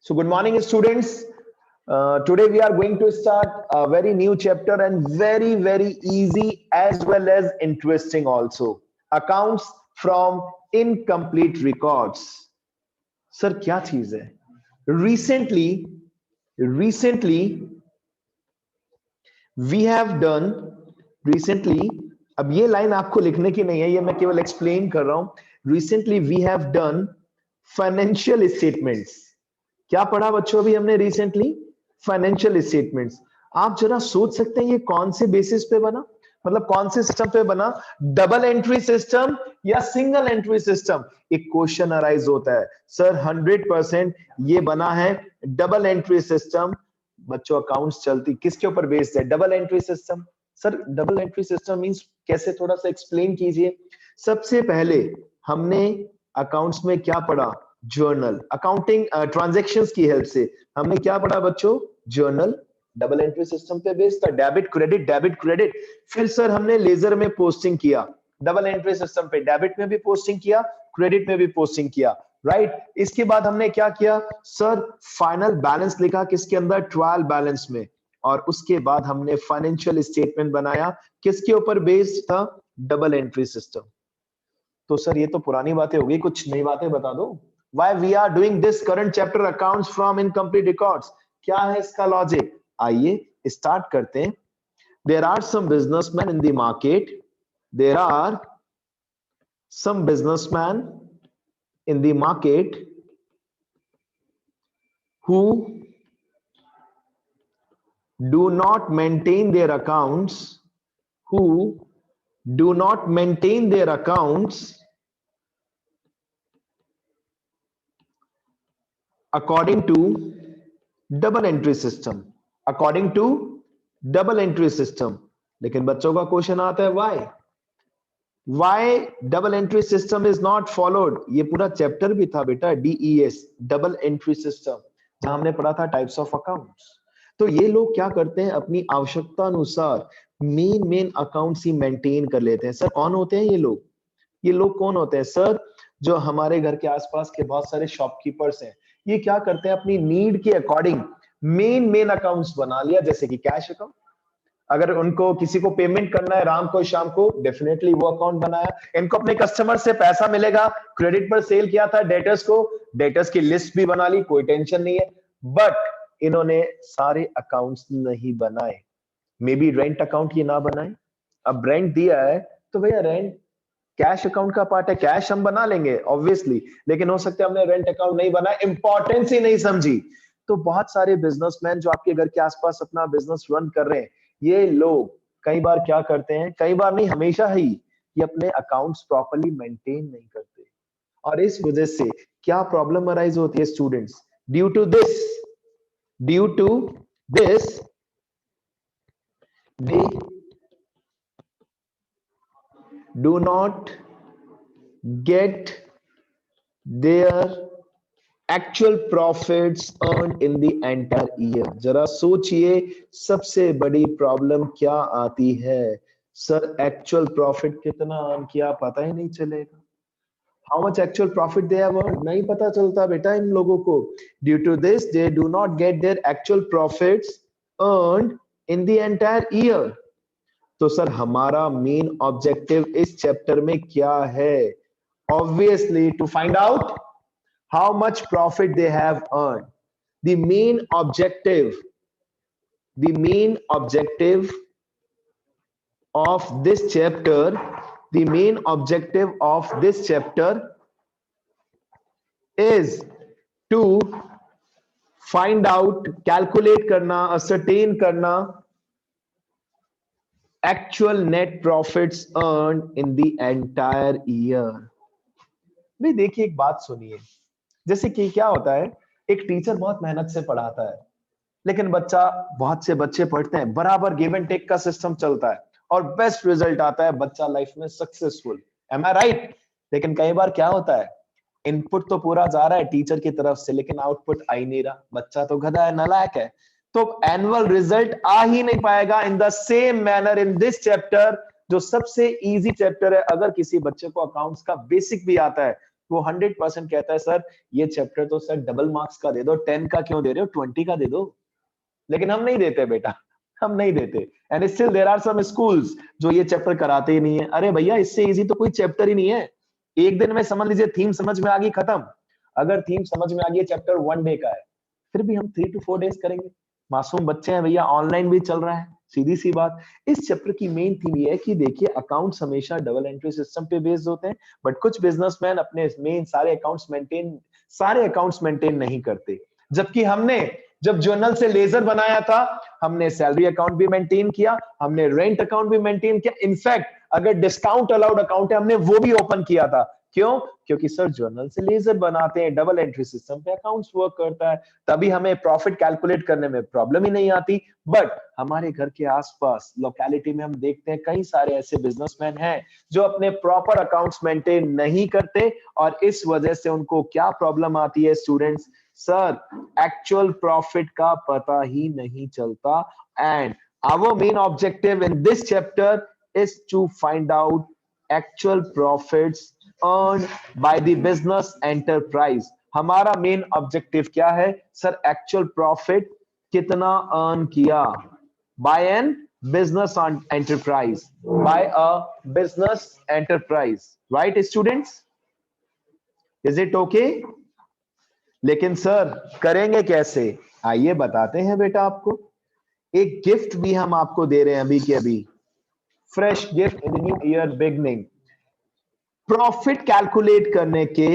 So good morning, students. Today we are going to start a very new chapter and very easy as well as interesting also. Accounts from incomplete records. Sir, क्या चीज है? Recently we have done recently. अब ये line आपको लिखने की नहीं है, ये मैं केवल एक्सप्लेन कर रहा हूं. Recently we have done financial statements. क्या पढ़ा बच्चों अभी हमने रिसेंटली? Financial statements. आप जरा सोच सकते हैं ये कौन से बेसिस पे बना, मतलब कौन से सिस्टम पे बना? डबल एंट्री सिस्टम या सिंगल एंट्री सिस्टम? एक क्वेश्चन अराइज होता है, सर 100% ये बना है डबल एंट्री सिस्टम. बच्चों अकाउंट्स चलती किसके ऊपर बेस्ड है? Double entry system. Sir double entry system means कैसे, थोड़ा सा एक्सप्लेन कीजिए. सबसे पहले हमने अकाउंट्स में क्या पढ़ा? जर्नल. अकाउंटिंग ट्रांजैक्शंस की हेल्प से हमने क्या पढ़ा बच्चों? जर्नल. डबल एंट्री सिस्टम पे बेस्ड था. Debit credit. फिर सर हमने लेजर में पोस्टिंग किया. डबल एंट्री सिस्टम पे डेबिट में भी पोस्टिंग किया, क्रेडिट में भी पोस्टिंग किया. राइट. इसके बाद हमने क्या किया सर? फाइनल बैलेंस लिखा किसके अंदर? ट्रायल बैलेंस में. और उसके बाद हमने फाइनेंशियल स्टेटमेंट बनाया. किसके ऊपर बेस्ड था? Double entry system. तो सर ये तो पुरानी बातें हो गई, कुछ नई बातें बता दो. Why we are doing this current chapter accounts from incomplete records? क्या है इसका लॉजिक? आइए स्टार्ट करते हैं. There are some businessmen in the market. There are some businessmen in the market who do not maintain their accounts. Who do not maintain their accounts according to double entry system. According to double entry system. लेकिन बच्चों का question आता है why double entry system is not followed. ये पूरा chapter भी था बेटा, DES डबल एंट्री सिस्टम, जहां हमने पढ़ा था टाइप्स ऑफ अकाउंट्स. तो ये लोग क्या करते हैं? अपनी आवश्यकता अनुसार मेन अकाउंट्स ही मेंटेन कर लेते हैं. सर कौन होते हैं ये लोग? ये लोग कौन होते हैं सर? जो हमारे घर के आसपास के बहुत सारे शॉपकीपर्स हैं. ये क्या करते हैं? अपनी नीड के अकॉर्डिंग मेन अकाउंट्स बना लिया, जैसे कि कैश अकाउंट. अगर उनको किसी को पेमेंट करना है राम को शाम को, डेफिनेटली वो अकाउंट बनाया. इनको अपने कस्टमर से पैसा मिलेगा, क्रेडिट पर सेल किया था डेटर्स को, डेटर्स की लिस्ट भी बना ली, कोई टेंशन नहीं है. बट इन्होंने सारे अकाउंट्स नहीं बनाए. मे बी रेंट अकाउंट ये ना बनाए. अब रेंट दिया है तो भैया रेंट कैश अकाउंट का पार्ट है, कैश हम बना लेंगे ऑब्वियसली, लेकिन हो सकता है हमने रेंट अकाउंट नहीं बनाया, इंपॉर्टेंस ही नहीं समझी. तो बहुत सारे बिजनेसमैन जो आपके घर के आसपास अपना बिजनेस रन कर रहे हैं, ये लोग कई बार क्या करते हैं, कई बार नहीं हमेशा ही, ये अपने अकाउंट्स प्रॉपर्ली मेंटेन नहीं करते. और इस वजह से क्या प्रॉब्लम अराइज होती है students? Due to this they do not get their actual profits earned in the entire year. जरा सोचिए सबसे बड़ी प्रॉब्लम क्या आती है? सर एक्चुअल प्रॉफिट कितना अर्न किया पता ही नहीं चलेगा. How much actual profit they have earn नहीं पता चलता बेटा इन लोगों को. Due to this they do not get their actual profits earned in the entire year. तो सर हमारा मेन ऑब्जेक्टिव इस चैप्टर में क्या है? Obviously to find out how much profit they have earned. The main objective of this chapter is to find out, calculate करना, ascertain करना actual net profits earned in the entire year. भाई देखिए एक बात सुनिए, जैसे कि क्या होता है, एक टीचर बहुत मेहनत से पढ़ाता है, लेकिन बहुत से बच्चे पढ़ते हैं, बराबर गिव एंड टेक का सिस्टम चलता है और बेस्ट रिजल्ट आता है, बच्चा लाइफ में सक्सेसफुल. एम आई राइट? लेकिन कई बार क्या होता है, इनपुट तो पूरा जा रहा है टीचर की तरफ से, लेकिन आउटपुट आ ही नहीं रहा, बच्चा तो गधा है, नालायक है, तो एनुअल रिजल्ट आ ही नहीं पाएगा. In the same manner in this chapter, जो सबसे इजी चैप्टर है, अगर किसी बच्चे को अकाउंट्स का बेसिक भी आता है वो 100% कहता है सर ये चैप्टर तो सर डबल मार्क्स का दे दो, 10 का क्यों दे रहे हो, 20 का दे दो। लेकिन हम नहीं देते बेटा, हम नहीं देते। And still there are some schools जो ये चैप्टर कराते ही नहीं है। अरे भैया इससे इजी तो कोई चैप्टर ही नहीं है। एक दिन में समझ लीजिए थीम समझ में आ गई, खत्म। अगर थीम समझ में आ गई, चैप्टर 1 डे का है, फिर भी हम 3 to 4 डेज करेंगे। मासूम बच्चे हैं भैया, ऑनलाइन भी चल रहा है, सीधी सी बात। इस चैप्टर की मेन थीम ये है कि देखिए अकाउंट्स हमेशा डबल एंट्री सिस्टम पे बेस्ड होते हैं, बट कुछ बिजनेसमैन अपने मेन सारे अकाउंट्स मेंटेन नहीं करते। जबकि हमने जब जर्नल से लेजर बनाया था, हमने सैलरी अकाउंट भी मेंटेन किया, हमने रेंट अकाउंट भी मेंटेन किया, इनफैक्ट अगर डिस्काउंट अलाउड अकाउंट है हमने वो भी ओपन किया था। क्यों? क्योंकि सर जर्नल से लेजर बनाते हैं, डबल एंट्री सिस्टम पे अकाउंट्स वर्क करता है, तभी हमें प्रॉफिट कैलकुलेट करने में प्रॉब्लम ही नहीं आती। बट हमारे घर के आसपास लोकेलिटी में हम देखते हैं कई सारे ऐसे बिजनेसमैन हैं जो अपने प्रॉपर अकाउंट्स मेंटेन नहीं करते, और इस वजह से उनको क्या प्रॉब्लम आती है स्टूडेंट्स, सर एक्चुअल प्रॉफिट का पता ही नहीं चलता। And our main objective in this chapter is to find out actual profits earn by the business enterprise. हमारा मेन ऑब्जेक्टिव क्या है सर, एक्चुअल प्रॉफिट कितना अर्न किया by an business enterprise, by a business enterprise, right students? Is it okay? लेकिन sir करेंगे कैसे, आइए बताते हैं बेटा आपको। एक गिफ्ट भी हम आपको दे रहे हैं अभी के अभी, fresh gift in the new year beginning. Profit calculate करने के,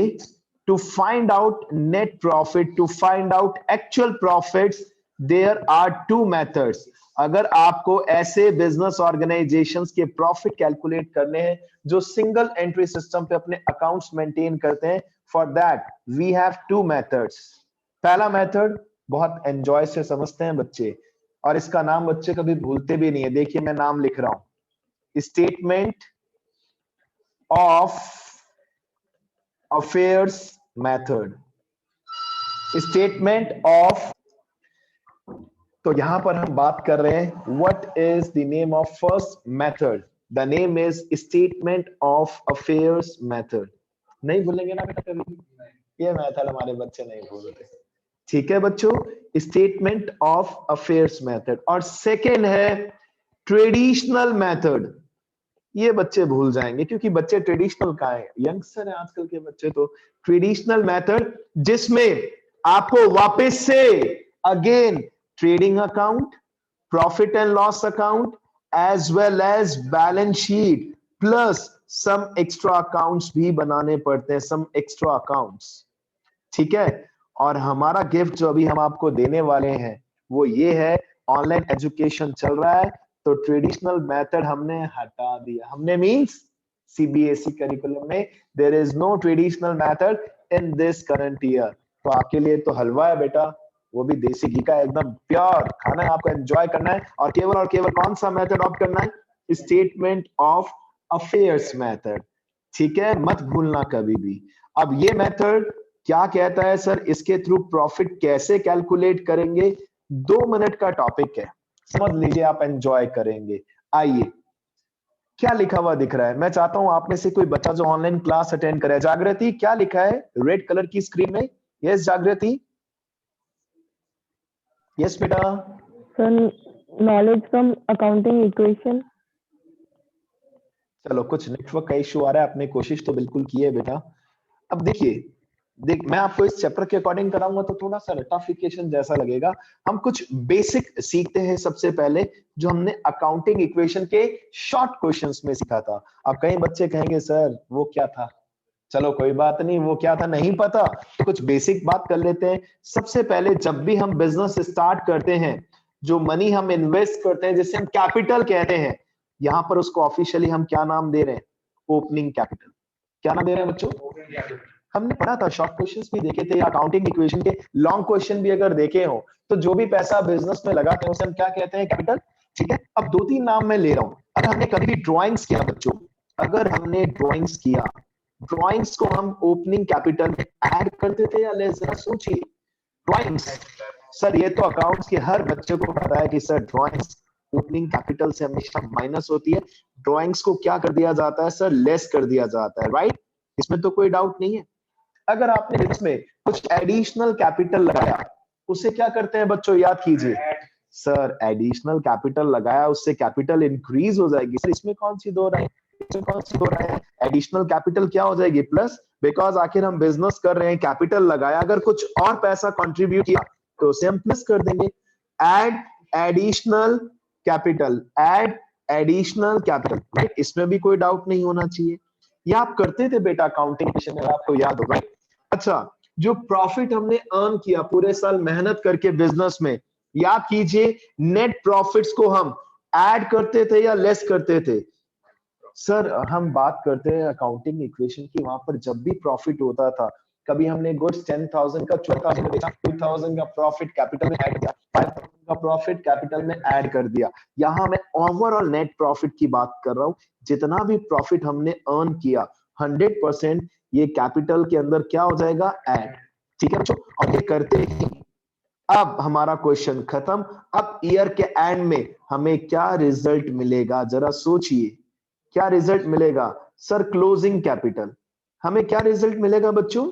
to find out net profit, to find out actual profits, there are 2 methods. अगर आपको ऐसे बिजनेस ऑर्गेनाइजेशंस के प्रॉफिट कैलकुलेट करने हैं जो सिंगल एंट्री सिस्टम पे अपने अकाउंट्स मेंटेन करते हैं, for that we have 2 methods. पहला मेथड बहुत एंजॉय से समझते हैं बच्चे, और इसका नाम बच्चे कभी भूलते भी नहीं है। देखिए मैं नाम लिख रहा हूं, statement of affairs method. Statement of, तो यहां पर हम बात कर रहे हैं what is the name of first method, the name is statement of affairs method. नहीं भूलेंगे ना बेटा कभी, ये मेथड हमारे बच्चे नहीं भूलते। ठीक है बच्चों, स्टेटमेंट ऑफ अफेयर्स मेथड। और सेकेंड है ट्रेडिशनल मेथड। ये बच्चे भूल जाएंगे क्योंकि बच्चे ट्रेडिशनल का है, यंगस्टर है आजकल के बच्चे, तो ट्रेडिशनल मेथड जिसमें आपको वापस से again trading account, profit and loss account, as well as balance sheet, plus some extra accounts भी बनाने पड़ते हैं, सम एक्स्ट्रा अकाउंट्स। ठीक है, और हमारा गिफ्ट जो अभी हम आपको देने वाले हैं वो ये है, ऑनलाइन एजुकेशन चल रहा है तो ट्रेडिशनल मेथड हमने हटा दिया। हमने मींस सीबीएसई करिकुलम में there is no traditional method in this current year. तो आपके लिए तो हलवा है बेटा, वो भी देसी घी का, एकदम प्योर खाना है, आपको एंजॉय करना है, और केवल कौन सा मेथड ऑप्ट करना है, स्टेटमेंट ऑफ अफेयर्स मेथड। ठीक है, मत भूलना कभी भी। अब ये मेथड क्या कहता है सर, इसके थ्रू प्रॉफिट कैसे कैलकुलेट करेंगे, 2 मिनट का टॉपिक है, समझ लीजिए, आप एंजॉय करेंगे। आइए, क्या लिखा हुआ दिख रहा है, मैं चाहता हूं आप में से कोई बच्चा जो ऑनलाइन क्लास अटेंड करे, जागृति क्या लिखा है रेड कलर की स्क्रीन में? यस जागृति, यस बेटा। Sir knowledge from accounting equation. चलो, कुछ नेटवर्क का इश्यू आ रहा है, आपने कोशिश तो बिल्कुल की है बेटा। अब देखिए, मैं आपको इस चैप्टर के अकॉर्डिंग कराऊंगा तो थोड़ा सा रटाफिकेशन जैसा लगेगा। हम कुछ बेसिक सीखते हैं सबसे पहले, जो हमने अकाउंटिंग इक्वेशन के शॉर्ट क्वेश्चंस में सीखा था। अब कई बच्चे कहेंगे सर वो क्या था, चलो कोई बात नहीं, वो क्या था नहीं पता तो कुछ बेसिक बात कर लेते हैं। सबसे पहले जब भी हम बिजनेस स्टार्ट करते हैं, जो मनी हम इन्वेस्ट करते हैं जिसे हम कैपिटल कहते हैं, यहां पर उसको ऑफिशियली हम क्या नाम दे रहे हैं, ओपनिंग कैपिटल। क्या नाम दे रहे हैं बच्चों? हमने पढ़ा था, शॉर्ट क्वेश्चंस भी देखे थे, अकाउंटिंग इक्वेशन के लॉन्ग क्वेश्चन भी अगर देखे हो तो जो भी पैसा बिजनेस में लगाते हैं उसे हम क्या कहते हैं, कैपिटल। ठीक है, अब 2-3 नाम मैं ले रहा हूं। अगर हमने कभी भी ड्राइंग्स किया बच्चों, अगर हमने ड्राइंग्स किया, ड्राइंग्स को हम ओपनिंग कैपिटल में ऐड कर देते हैं या लेस, जरा सोचिए। ड्राइंग्स, सर ये तो अकाउंट्स के हर बच्चे को पता है कि सर ड्राइंग्स ओपनिंग कैपिटल से हमेशा माइनस होती है, ड्राइंग्स को क्या कर दिया जाता है सर, लेस कर दिया जाता है, राइट? इसमें तो कोई डाउट नहीं है। अगर आपने बिजनेस में कुछ एडिशनल कैपिटल लगाया, उसे क्या करते हैं बच्चों, याद कीजिए सर, एडिशनल कैपिटल लगाया उससे कैपिटल इंक्रीज हो जाएगी सर, इसमें कौन सी दो राय है, इसमें कौन सी दो राय है, एडिशनल कैपिटल क्या हो जाएगी प्लस, बिकॉज आखिर हम बिजनेस कर रहे हैं, कैपिटल लगाया, अगर कुछ और पैसा कंट्रीब्यूट किया तो उसे हम प्लस कर देंगे। Add additional capital, add additional capital, right, इसमें भी कोई डाउट नहीं होना चाहिए। ये आप करते थे बेटा अकाउंटिंग में, आपको याद होगा। अच्छा, जो प्रॉफिट हमने अर्न किया पूरे साल मेहनत करके बिजनेस में, याद कीजिए नेट प्रॉफिट्स को हम ऐड करते थे या लेस करते थे? सर हम बात करते हैं अकाउंटिंग इक्वेशन की, वहां पर जब भी प्रॉफिट होता था, कभी हमने गुड्स 10,000 का 12,000 बेचा, 2,000 का प्रॉफिट कैपिटल में ऐड किया, 5,000 का प्रॉफिट कैपिटल में ऐड कर दिया। यहाँ मैं ओवरऑल नेट प्रॉफिट की बात कर रहा हूँ, जितना भी प्रॉफिट हमने अर्न किया 100% ये कैपिटल के अंदर क्या हो जाएगा, ऐड। ठीक है बच्चों, और ये करते ही अब हमारा क्वेश्चन खत्म। अब ईयर के एंड में हमें क्या रिजल्ट मिलेगा, जरा सोचिए क्या रिजल्ट मिलेगा सर, क्लोजिंग कैपिटल। हमें क्या रिजल्ट मिलेगा बच्चों,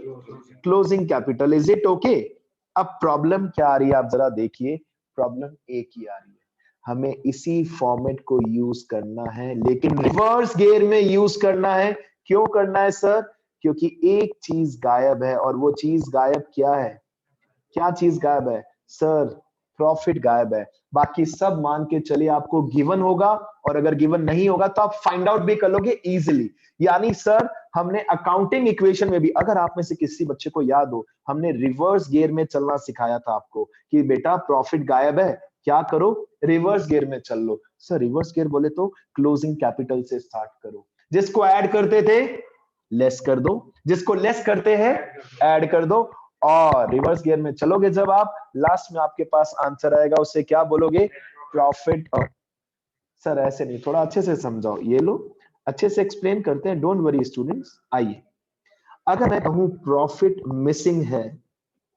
closing capital. Is it okay? अब प्रॉब्लम क्या आ रही है, आप जरा देखिए, प्रॉब्लम एक ही आ रही है, हमें इसी फॉर्मेट को यूज करना है, लेकिन रिवर्स गियर में यूज करना है। क्यों करना है सर? क्योंकि एक चीज गायब है, और वो चीज गायब क्या है, क्या चीज गायब है सर? प्रॉफिट गायब है। बाकी सब मान के चलिए आपको गिवन होगा, और अगर गिवन नहीं होगा तो आप फाइंड आउट भी कर लोगे इजीली। यानी सर हमने अकाउंटिंग इक्वेशन में भी, अगर आप में से किसी बच्चे को याद हो, हमने रिवर्स गियर में चलना सिखाया था आपको कि बेटा प्रॉफिट गायब है, क्या करो, रिवर्स गियर में चल लो। सर रिवर्स गियर बोले तो क्लोजिंग कैपिटल से स्टार्ट करो, जिसको ऐड करते थे लेस कर दो, जिसको लेस करते हैं ऐड कर दो, और रिवर्स गियर में चलोगे जब आप, लास्ट में आपके पास आंसर आएगा, उसे क्या बोलोगे, प्रॉफिट। सर ऐसे नहीं, थोड़ा अच्छे से समझाओ, ये लो अच्छे से एक्सप्लेन करते हैं, डोंट वरी स्टूडेंट्स। आइए, अगर मैं कहूं प्रॉफिट मिसिंग है,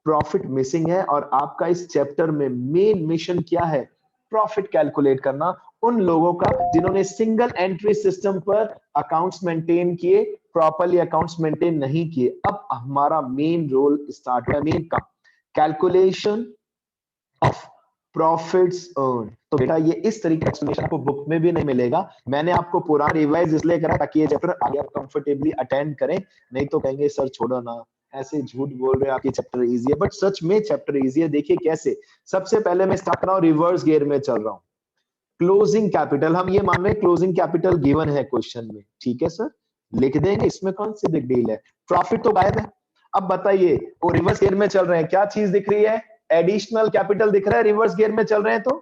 प्रॉफिट मिसिंग है, और आपका इस चैप्टर में मेन मिशन क्या है, प्रॉफिट कैलकुलेट करना, उन लोगों का जिन्होंने सिंगल एंट्री सिस्टम पर अकाउंट्स मेंटेन किए, प्रॉपर्ली अकाउंट्स मेंटेन नहीं किए। अब हमारा मेन रोल स्टार्ट हुआ, मेन काम, कैलकुलेशन ऑफ प्रॉफिट्स अर्न। तो बेटा ये इस तरीके का एक्सप्लेनेशन आपको बुक में भी नहीं मिलेगा, मैंने आपको पूरा रिवाइज इसलिए करा ताकि ये चैप्टर आगे आप कंफर्टेबली अटेंड करें, नहीं तो कहेंगे सर छोड़ो ना, ऐसे झूठ बोल रहे हैं आपकी चैप्टर इजी है, बट सच में चैप्टर इजी है। देखिए कैसे, सबसे पहले मैं स्टार्ट कर रहा हूं, रिवर्स गियर में चल रहा हूं। क्लोजिंग कैपिटल, हम ये मान रहे हैं क्लोजिंग कैपिटल गिवन है क्वेश्चन में, ठीक है सर, लिख देंगे, इसमें कौन सी बिग डील है, प्रॉफिट तो गायब है। अब बताइए, वो रिवर्स गियर में चल रहे हैं, क्या चीज दिख रही है, एडिशनल कैपिटल दिख रहा है, रिवर्स गियर में चल रहे हैं तो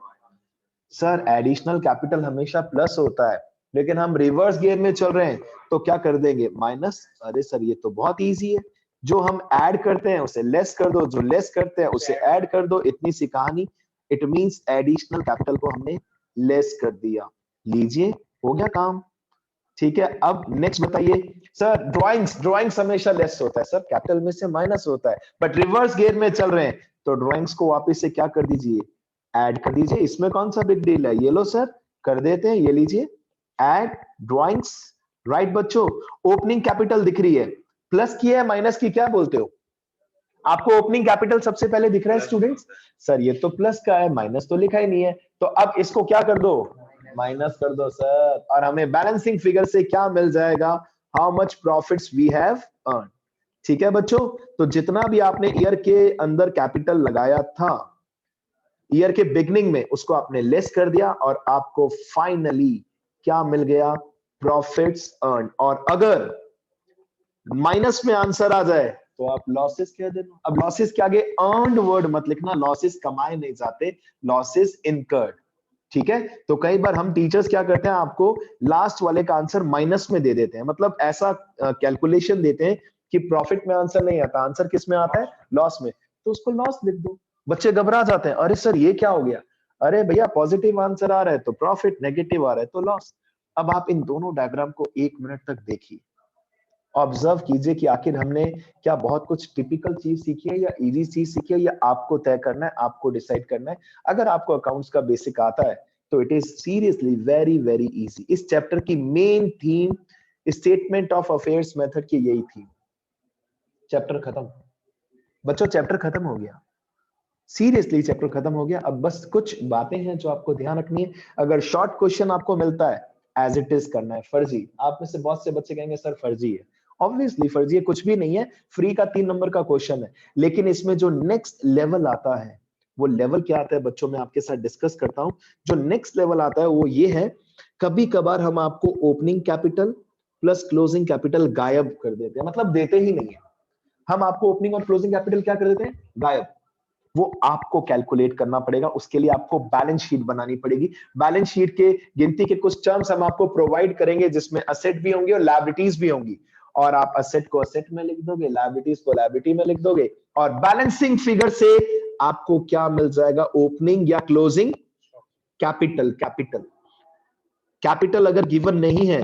सर एडिशनल कैपिटल हमेशा प्लस होता है, लेकिन हम रिवर्स गियर में चल रहे हैं तो क्या कर देंगे, माइनस। अरे सर ये तो बहुत इजी है, जो हम ऐड करते हैं उसे लेस कर दो, जो लेस करते हैं उसे ऐड कर दो, इतनी सी कहानी। इट मींस एडिशनल कैपिटल को हमने लेस कर दिया, लीजिए हो गया काम। ठीक है, अब नेक्स्ट बताइए सर, ड्राइंग्स हमेशा लेस होता है सर, कैपिटल में से माइनस होता है, बट रिवर्स गियर में चल रहे हैं तो ड्राइंग्स को वापस से क्या कर दीजिए, ऐड कर दीजिए, इसमें कौन सा बिग डील है, ये लो सर कर देते हैं, ये लीजिए ऐड ड्राइंग्स। राइट बच्चों, ओपनिंग कैपिटल दिख रही है, प्लस की है माइनस की, क्या बोलते हो, आपको ओपनिंग कैपिटल सबसे पहले दिख रहा है स्टूडेंट्स, सर ये तो प्लस का है, माइनस तो लिखा ही नहीं है, तो अब इसको क्या कर दो, माइनस कर दो सर, और हमें बैलेंसिंग फिगर से क्या मिल जाएगा, how much profits we have earn. ठीक है बच्चों, तो जितना भी आपने ईयर के अंदर कैपिटल लगाया था ईयर के बिगनिंग में, उसको आपने लेस कर दिया, और आपको फाइनली क्या मिल गया, प्रॉफिट्स अर्न। और अगर माइनस में आंसर आ जाए तो आप लॉसेस कह देना। अब लॉसेस के आगे अर्नड वर्ड मत लिखना, लॉसेस कमाए नहीं जाते, लॉसेस इनकर्ड। ठीक है, तो कई बार हम टीचर्स क्या करते हैं, आपको लास्ट वाले का आंसर माइनस में दे देते हैं, मतलब ऐसा कैलकुलेशन देते हैं कि प्रॉफिट में आंसर नहीं आता, आंसर किस में आता है, लॉस में, तो उसको लॉस लिख दो। बच्चे घबरा जाते हैं, अरे सर ये क्या हो गया, अरे भैया पॉजिटिव आंसर आ रहा है तो प्रॉफिट, नेगेटिव आ रहा है तो लॉस। अब आप इन दोनों डायग्राम को 1 मिनट तक देखिए, ऑब्जर्व कीजिए कि आखिर हमने क्या बहुत कुछ टिपिकल चीज सीखी है या इजी चीज सीखी है, या आपको तय करना है, आपको डिसाइड करना है। अगर आपको अकाउंट्स का बेसिक आता है तो it is seriously very very easy. इस चैप्टर की main theme statement of affairs method की यही थी। चैप्टर खत्म बच्चों, चैप्टर खत्म हो गया, सीरियसली चैप्टर खत्म हो गया। अब बस कुछ बातें हैं जो आपको ध्यान रखनी है। अगर शॉर्ट क्वेश्चन आपको मिलता है एज इट इज करना है। फर्जी, आप में से बहुत से बच्चे कहेंगे सर फर्जी है। ऑब्वियसली फर्जी है, कुछ भी नहीं है, फ्री का 3 नंबर का क्वेश्चन है। लेकिन इसमें जो नेक्स्ट लेवल आता है, वो लेवल क्या आता है बच्चों, मैं आपके साथ डिस्कस करता हूं। जो नेक्स्ट लेवल आता है वो ये है, कभी कभार हम आपको opening capital plus closing capital गायब कर देते हैं, मतलब देते ही नहीं है। हम आपको ओपनिंग और क्लोजिंग कैपिटल क्या कर देते हैं, गायब। वो आपको कैलकुलेट करना पड़ेगा, उसके लिए आपको बैलेंस शीट बनानी पड़ेगी। बैलेंस शीट के गिनती के कुछ टर्म्स हम आपको प्रोवाइड करेंगे, जिसमें असेट भी होंगे और लायबिलिटीज भी होंगी। और आप असेट को असेट में लिख दोगे, लायबिलिटीज को लायबिलिटी में लिख दोगे, और बैलेंसिंग फिगर से आपको क्या मिल जाएगा, ओपनिंग या क्लोजिंग कैपिटल। कैपिटल अगर गिवन नहीं है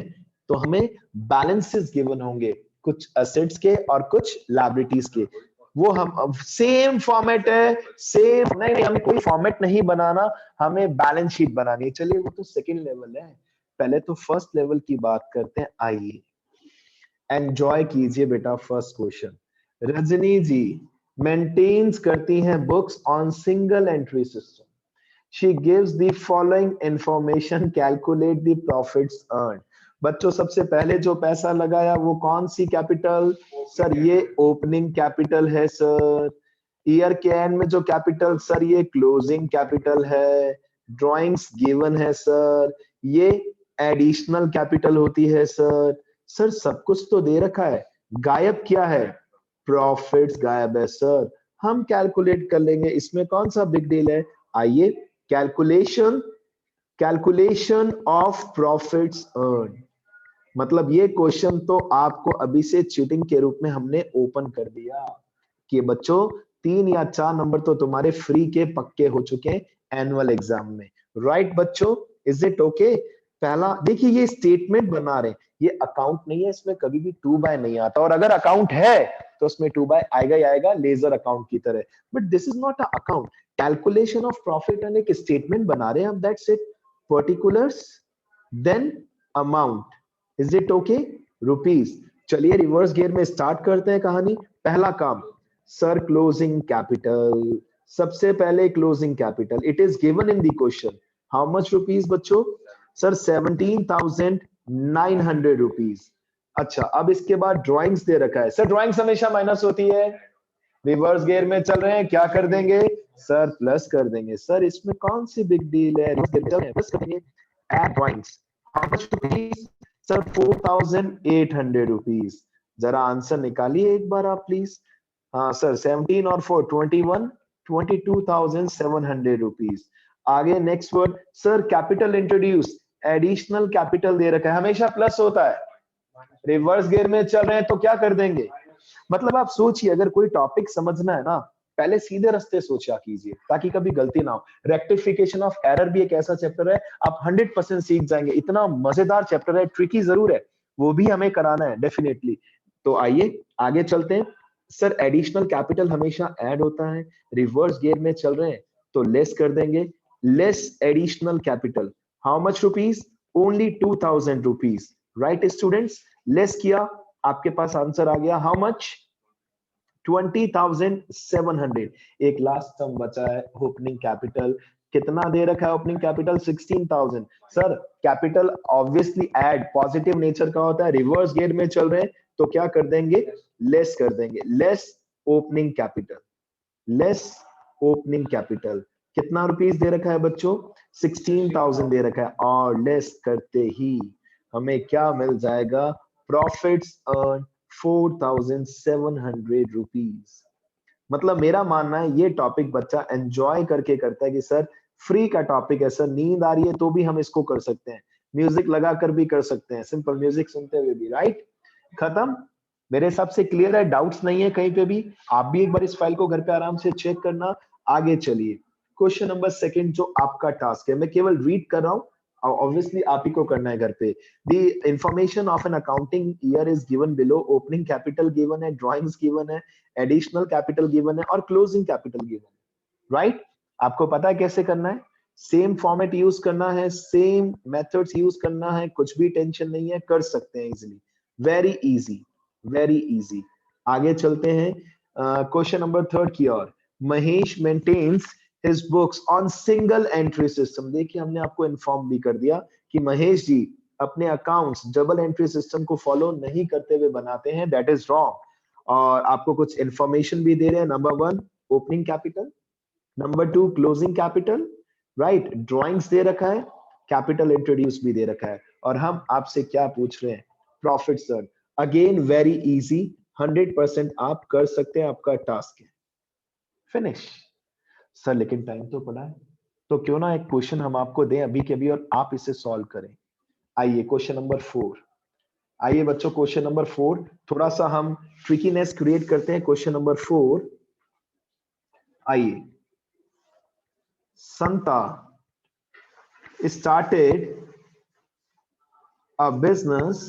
तो हमें बैलेंसेस गिवन होंगे, कुछ असेट्स के और कुछ लायबिलिटीज के। वो हम सेम फॉर्मेट है, सेम नहीं, हमें कोई फॉर्मेट नहीं बनाना, हमें बैलेंस शीट बनानी है। चलिए वो तो सेकंड लेवल है, पहले तो फर्स्ट लेवल की बात करते हैं। आइए एंजॉय कीजिए बेटा। फर्स्ट क्वेश्चन, रजनी जी मेंटेन्स करती हैं books on single entry system. She gives the following information, calculate the profits earned. बच्चों सबसे पहले जो पैसा लगाया वो कौन सी कैपिटल, सर ये ओपनिंग कैपिटल है सर। ईयर के एंड में जो कैपिटल, सर ये क्लोजिंग कैपिटल है। ड्राइंग्स गिवन है सर, ये एडिशनल कैपिटल होती है सर। सर सब कुछ तो दे रखा है, गायब क्या है, प्रॉफिट्स गायब है सर। हम कैलकुलेट कर लेंगे, इसमें कौन सा बिग डील है। आइए कैलकुलेशन ऑफ प्रॉफिट्स अर्न, मतलब ये क्वेश्चन तो आपको अभी से चीटिंग के रूप में हमने ओपन कर दिया कि बच्चों 3 या 4 नंबर तो तुम्हारे फ्री के पक्के हो चुके हैं एनुअल एग्जाम में। राइट बच्चों, इज इट ओके। पहला देखिए, ये स्टेटमेंट बना रहे हैं, ये अकाउंट नहीं है, इसमें कभी भी 2 बाय नहीं आता, और अगर अकाउंट है तो उसमें 2 बाय आएगा ही आएगा, लेजर अकाउंट की तरह। But this is not a account. Calculation of profit and एक स्टेटमेंट बना रहे हैं हम, that's it. Particulars then amount, is it okay. Rupees. चलिए रिवर्स गियर में स्टार्ट करते हैं कहानी। पहला काम, सर क्लोजिंग कैपिटल, सबसे पहले closing capital, it is given in the question. How much rupees बच्चों, सर 17,900 रुपीज। अच्छा, अब इसके बाद ड्राइंग्स दे रखा है, सर ड्राइंग्स हमेशा माइनस होती है, रिवर्स गियर में चल रहे हैं, क्या कर देंगे सर, प्लस कर देंगे। सर इसमें कौन सी बिग डील है, प्लस करेंगे। Add drawings, how much rupees, sir 4,800 rupees. जरा आंसर निकालिए एक बार आप प्लीज। हाँ सर, 17 और 4 21, 22,700 रुपीज। आगे next word, sir capital introduce, additional capital दे रखा है, हमेशा प्लस होता है, रिवर्स गियर में चल रहे हैं तो क्या कर देंगे। मतलब आप सोचिए, अगर कोई टॉपिक समझना है ना, पहले सीधे रास्ते सोचा कीजिए ताकि कभी गलती ना हो। रेक्टिफिकेशन ऑफ एरर भी एक ऐसा चैप्टर है, आप 100% सीख जाएंगे, इतना मजेदार चैप्टर है, ट्रिकी जरूर है, वो भी हमें कराना है डेफिनेटली। तो आइए आगे चलते हैं। सर एडिशनल कैपिटल हमेशा ऐड होता है, रिवर्स गियर में चल रहे हैं तो लेस कर देंगे, less additional capital. How much rupees, only 2,000 rupees. Right students, less किया, आपके पास आंसर आ गया, हाउ मच, 20,700। एक लास्ट टर्म बचा है, ओपनिंग कैपिटल, कितना दे रखा है opening capital, 16,000। Sir capital obviously add positive nature का होता है, रिवर्स गियर में चल रहे हैं तो क्या कर देंगे, लेस कर देंगे, less opening capital, less opening capital. कितना रुपीस दे रखा है बच्चों, 16,000 दे रखा है, और लेस करते ही हमें क्या मिल जाएगा, प्रॉफिट्स अर्न 4,700 रुपीज। मतलब मेरा मानना है ये टॉपिक बच्चा एंजॉय करके करता है कि सर फ्री का टॉपिक है, सर नींद आ रही है तो भी हम इसको कर सकते हैं, म्यूजिक लगाकर भी कर सकते हैं, सिंपल म्यूजिक सुनते हुए भी। राइट, खत्म। मेरे हिसाब से क्लियर है, डाउट्स नहीं है कहीं पे भी। आप भी एक बार इस फाइल को घर पे आराम से चेक करना। आगे चलिए, क्वेश्चन नंबर सेकंड जो आपका टास्क है, मैं केवल रीड कर रहा हूं, ऑब्वियसली आप ही को करना है घर पे। The information of an accounting year is given below. Opening capital given है, drawings given है, additional capital given है, और closing capital given है। Right? आपको पता है कैसे करना है, सेम फॉर्मेट यूज करना है, सेम मेथड्स यूज करना है, कुछ भी टेंशन नहीं है, कर सकते हैं easily, very easy, very easy. आगे चलते हैं क्वेश्चन नंबर 3 की ओर। Mahesh maintains his books on single entry system. देखिए हमने आपको इन्फॉर्म भी कर दिया कि महेश जी अपने अकाउंट्स डबल एंट्री सिस्टम को फॉलो नहीं करते हुए बनाते हैं, दैट इज रॉन्ग। और आपको कुछ इंफॉर्मेशन भी दे रहे हैं। Number 1 opening capital, number 2 closing capital, right, drawings दे रखा है, कैपिटल इंट्रोड्यूस भी दे रखा है। और हम आपसे क्या पूछ रहे हैं? Profit sir. Again very easy, 100% आप कर सकते हैं, आपका टास्क है। फिनिश सर, लेकिन टाइम तो पड़ा है, तो क्यों ना एक क्वेश्चन हम आपको दें अभी के अभी और आप इसे सॉल्व करें। आइए क्वेश्चन नंबर 4। आइए बच्चों क्वेश्चन नंबर 4, थोड़ा सा हम ट्रिकीनेस क्रिएट करते हैं। क्वेश्चन नंबर 4, आइए। संता started a business.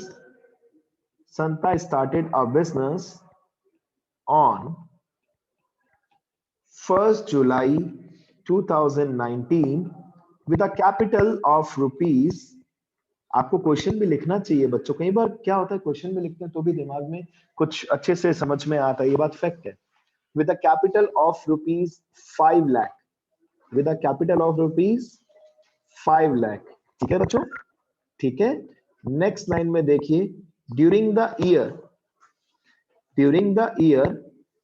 Santa started a business on 1st July 2019 with a capital of rupees। आपको क्वेश्चन भी लिखना चाहिए बच्चों, कई बार क्या होता है क्वेश्चन भी लिखते हैं तो भी दिमाग में कुछ अच्छे से समझ में आता है, ये बात फैक्ट है। with a capital of rupees 5 lakh, with a capital of rupees 5 lakh। ठीक है बच्चों, ठीक है। नेक्स्ट लाइन में देखिए, during the year, during the year,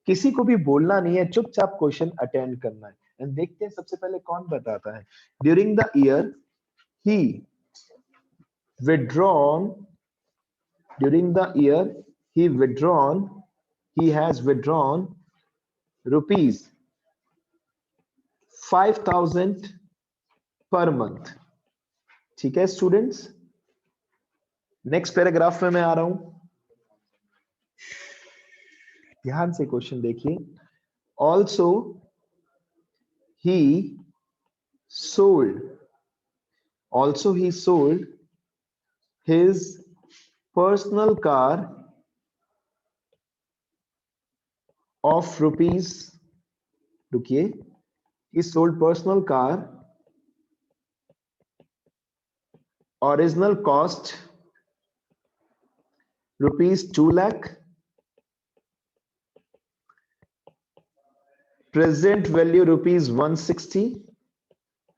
किसी को भी बोलना नहीं है, चुपचाप क्वेश्चन अटेंड करना है। एंड देखते हैं सबसे पहले कौन बताता है। During the year he withdrawn, during the year he withdrawn, he has withdrawn rupees 5,000 per month। ठीक है स्टूडेंट्स, नेक्स्ट पैराग्राफ में मैं आ रहा हूं, ध्यान से क्वेश्चन देखिए। Also he sold, also he sold his personal car of rupees, रुकिए, he sold personal car, original cost rupees 2 lakh, present value rupees 160,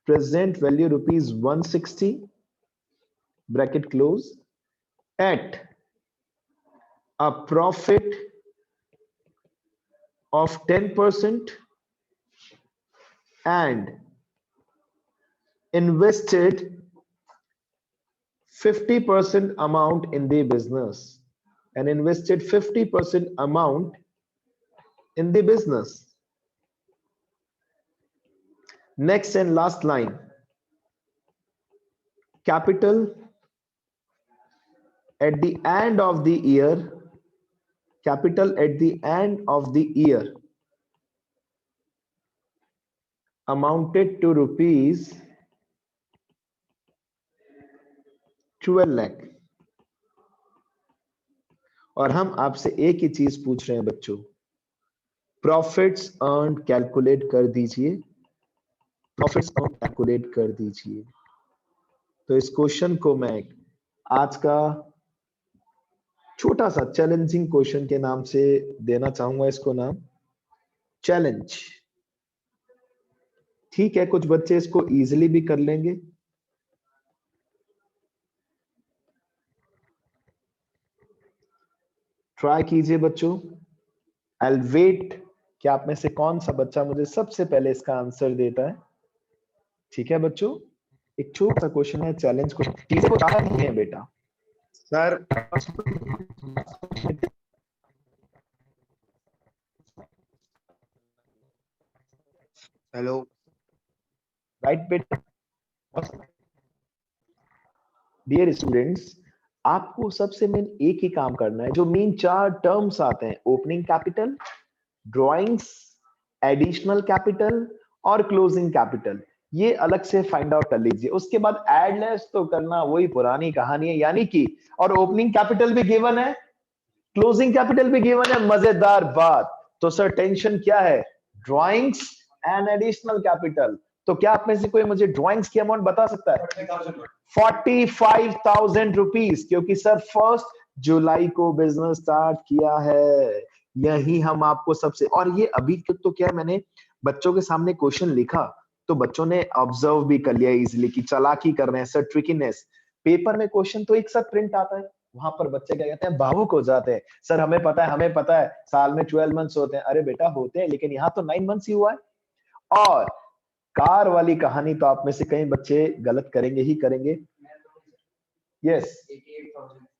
present value rupees 160, bracket close, at a profit of 10% and invested 50% amount in the business, and invested 50% amount in the business। Next and last line, capital at the end of the year, capital at the end of the year amounted to rupees 12 lakh। और हम आपसे एक ही चीज पूछ रहे हैं बच्चों, profits earn calculate कर दीजिए, प्रॉफिट्स अर्न कैलकुलेट कर दीजिए। तो इस क्वेश्चन को मैं आज का छोटा सा चैलेंजिंग क्वेश्चन के नाम से देना चाहूंगा, इसको नाम चैलेंज। ठीक है, कुछ बच्चे इसको इजीली भी कर लेंगे। ट्राई कीजिए बच्चों, आई विल वेट कि आप में से कौन सा बच्चा मुझे सबसे पहले इसका आंसर देता है। ठीक है बच्चों, एक छोटा सा क्वेश्चन है, चैलेंज क्वेश्चन, चीजें बताना नहीं है बेटा सर। हेलो, राइट बेटा। डियर स्टूडेंट्स, आपको सबसे मेन एक ही काम करना है, जो मेन 4 टर्म्स आते हैं, opening capital, drawings, additional capital और क्लोजिंग कैपिटल, ये अलग से फाइंड आउट कर लीजिए। उसके बाद एड लेस तो करना वही पुरानी कहानी है, यानी कि, और ओपनिंग कैपिटल भी गिवन है, क्लोजिंग कैपिटल भी गिवन है। मजेदार बात, तो सर टेंशन क्या है? Drawings and additional capital. तो क्या आप में से कोई मुझे ड्राइंग्स की अमाउंट बता सकता है? 45,000 रुपीज, क्योंकि सर 1 जुलाई को बिजनेस स्टार्ट किया है। यही हम आपको सबसे, और ये अभी तो क्या मैंने बच्चों के सामने क्वेश्चन लिखा तो बच्चों ने ऑब्जर्व भी कर लिया इजीली कि चालाकी कर रहे हैं सर, ट्रिकीनेस। पेपर में क्वेश्चन तो एक साथ प्रिंट आता है, वहां पर बच्चे क्या कहते हैं, भावुक हो जाते हैं, सर हमें पता है, हमें पता है साल में 12 मंथ्स होते हैं। अरे बेटा होते हैं, लेकिन यहाँ तो 9 मंथ्स ही हुआ है। और कार वाली कहानी तो आप में से कई बच्चे गलत करेंगे ही करेंगे। Yes,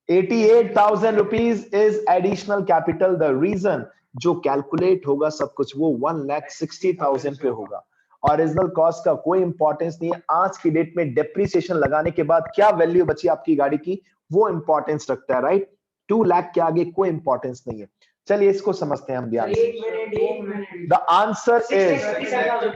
88,000 rupees is additional capital. The reason जो कैलकुलेट होगा सब कुछ वो 1,60,000 पे होगा। ओरिजिनल कॉस्ट का कोई इंपॉर्टेंस नहीं है। आज की डेट में डेप्रिसिएशन लगाने के बाद क्या वैल्यू बची आपकी गाड़ी की, वो इंपॉर्टेंस रखता है, राइट। 2 लाख के आगे कोई इंपॉर्टेंस नहीं है। चलिए इसको समझते हैं हम ध्यान से। The answer is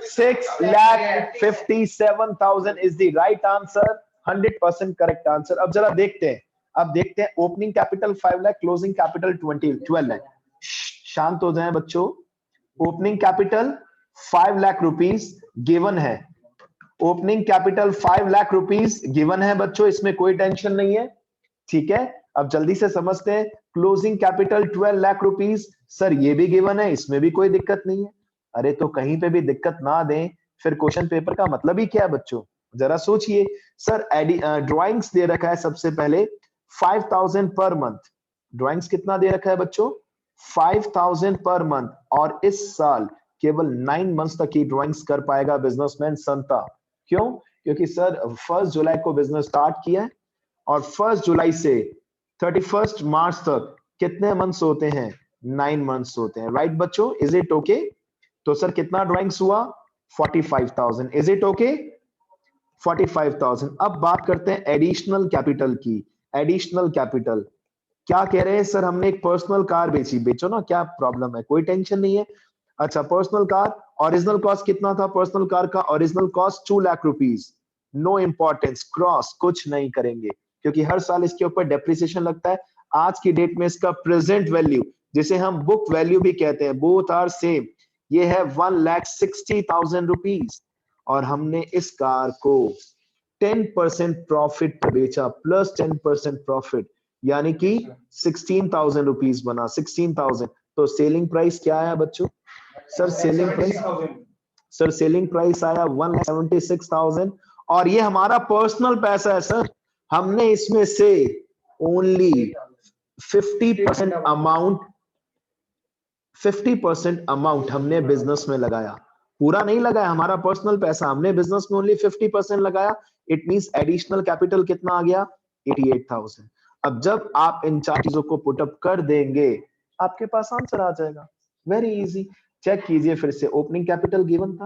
6,57,000 is the right answer, 100% correct answer. अब जरा देखते हैं, अब देखते हैं opening capital 5 lakh, closing capital 12 lakh. शांत हो जाएं बच्चों। Opening capital 5 lakh rupees given है, opening capital 5 lakh rupees given है बच्चों, इसमें कोई टेंशन नहीं है, ठीक है। अब जल्दी से समझते हैं, closing capital 12 lakh rupees, sir ये भी गिवन है, इसमें भी कोई दिक्कत नहीं है। अरे तो कहीं पे भी दिक्कत ना दें, फिर क्वेश्चन पेपर का मतलब ही क्या है बच्चों, जरा सोचिए। सर ड्राइंग्स दे रखा है सबसे पहले 5,000 पर मंथ, ड्राइंग्स कितना दे रखा है बच्चों, 5,000 पर मंथ, और इस साल केवल 9 मंथ्स तक ही ड्राइंग्स कर पाएगा बिजनेसमैन संता। क्यों? क्योंकि सर 1 जुलाई को बिजनेस स्टार्ट किया है और 1 जुलाई से 31 मार्च तक कितने मंथ्स होते हैं, 9 मंथ्स होते हैं, राइट बच्चों। Is it okay? तो सर कितना ड्राइंग्स हुआ, 45,000। Is it okay? 45,000। अब बात करते हैं एडिशनल कैपिटल की। एडिशनल कैपिटल क्या कह रहे हैं सर, हमने एक पर्सनल कार बेची, बेचो ना, क्या प्रॉब्लम है, कोई टेंशन नहीं है। अच्छा, पर्सनल कार, ओरिजिनल कॉस्ट कितना था पर्सनल कार का, original cost 2 lakh rupees. No importance, cross कुछ नहीं करेंगे क्योंकि हर साल इसके ऊपर डेप्रिसिएशन लगता है। आज की डेट में इसका प्रेजेंट वैल्यू, जिसे हम बुक वैल्यू भी कहते हैं, बोथ आर सेम, ये है 1,60,000 रुपीस। और हमने इस कार को 10% प्रॉफिट पर बेचा, प्लस 10% प्रॉफिट, यानी कि 16,000 रुपीस बना, 16,000। तो सेलिंग प्राइस क्या आया बच्चों, sir selling price, sir selling price आया 1,76,000। और ये हमारा पर्सनल पैसा है सर, हमने इसमें से ओनली 50% अमाउंट, 50% अमाउंट हमने बिजनेस में लगाया, पूरा नहीं लगाया, हमारा पर्सनल पैसा, हमने बिजनेस में ओनली 50% लगाया। इट मींस एडिशनल कैपिटल कितना आ गया, 88,000। अब जब आप इन 4 चीजों को पुटअप कर देंगे आपके पास आंसर आ जाएगा, वेरी इजी। चेक कीजिए फिर से, ओपनिंग कैपिटल गिवन था,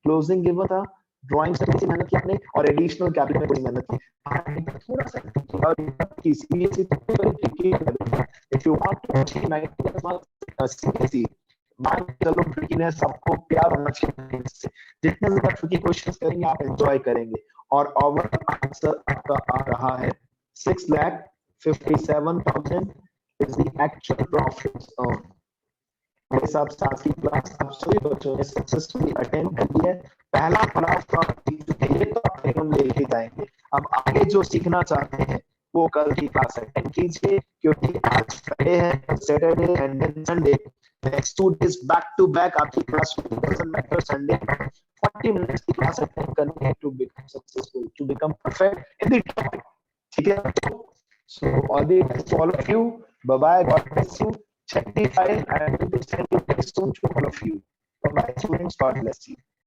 क्लोजिंग गिवन था, ड्राइंग से किसी मेहनत की आपने, और एडिशनल कैपिटल में कोई मेहनत की, थोड़ा सा और इसीलिए if you want to achieve 90 marks seriously, मान चलो ट्रिकीनेस आपको प्यार होना चाहिए, जितने ज्यादा ट्रिकी क्वेश्चंस करेंगे आप एंजॉय करेंगे। और ओवरऑल आंसर आपका आ रहा है 6,57,000 is the actual profits earned। मेरे हिसाब से आज की क्लास आप सभी बच्चों ने सक्सेसफुली अटेंड कर लिया है। पहला क्लास तो आप सीख चुके हैं, ये तो अपने हम लेके जाएंगे। अब आगे जो सीखना चाहते हैं वो कल की क्लास अटेंड कीजिए, क्योंकि आज फ्राइडे है, Saturday and then Sunday, next 2 days back to back आपकी class doesn't matter, Sunday 40 minutes की क्लास अटेंड करनी है to become successful, to become perfect in the topic, ठीक है। So all the best to all of you. Bye bye. God bless you. Check the file. I am going to send you very soon to all of you. Bye bye, students. God bless you.